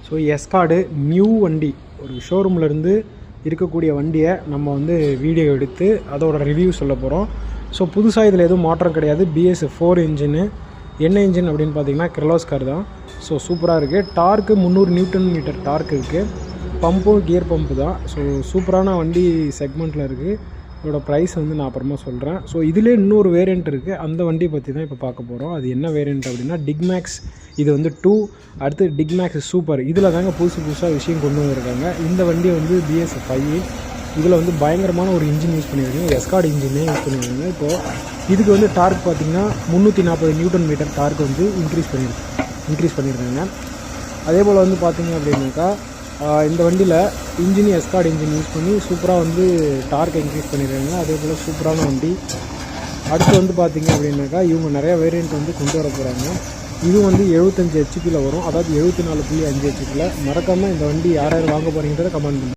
So escort new வண்டி, ஒரு ஷோரூம்லேருந்து இருக்கக்கூடிய வண்டியை நம்ம வந்து வீடியோ எடுத்து அதோட ரிவ்யூ சொல்ல போகிறோம். ஸோ புதுசாக இதில் எதுவும் மாற்றம் கிடையாது. BS4 engine. என்ன இன்ஜின் அப்படின்னு பார்த்தீங்கன்னா கிர்லோஸ்கர் தான். ஸோ சூப்பராக இருக்குது. டார்க்கு 300 Nm டார்க் இருக்குது. பம்பும் கியர் பம்பு தான். ஸோ சூப்பரான வண்டி செக்மெண்ட்டில் இருக்குது. இதோட ப்ரைஸ் வந்து நான் அப்புறமா சொல்கிறேன். ஸோ இதிலே இன்னொரு வேரியண்ட் இருக்குது. அந்த வண்டியை பற்றி தான் இப்போ பார்க்க போகிறோம். அது என்ன வேரியண்ட் அப்படின்னா டிக்மேக்ஸ். இது வந்து 2. அடுத்து டிக்மேக்ஸ் சூப்பர். இதில் தாங்க புதுசாக விஷயம் கொண்டு வந்திருக்காங்க. இந்த வண்டியை வந்து BS5. இதில் வந்து பயங்கரமான ஒரு இன்ஜின் யூஸ் பண்ணியிருக்காங்க. எஸ்கார்டு இன்ஜினே யூஸ் பண்ணியிருக்காங்க. இப்போது இதுக்கு வந்து டார்க் பார்த்திங்கன்னா 340 Nm டார்க் வந்து இன்க்ரீஸ் பண்ணியிருக்காங்க. அதே போல் வந்து பார்த்திங்க அப்படின்னாக்கா இந்த வண்டியில் இன்ஜின் எஸ்கார்டு இன்ஜின் யூஸ் பண்ணி சூப்பராக வந்து டார்க்கை இன்க்ரீஸ் பண்ணியிருக்காங்க. அதே போல் சூப்பரான வண்டி. அடுத்து வந்து பார்த்திங்க அப்படின்னாக்கா இவங்க நிறையா வேரியண்ட் வந்து கொண்டு வர போகிறாங்க. இது வந்து 75 HP வரும். அதாவது 74.5 HP. மறக்காமல் இந்த வண்டி யார் வாங்க போகிறீங்கிறத கமெண்ட் பண்ணுங்கள்.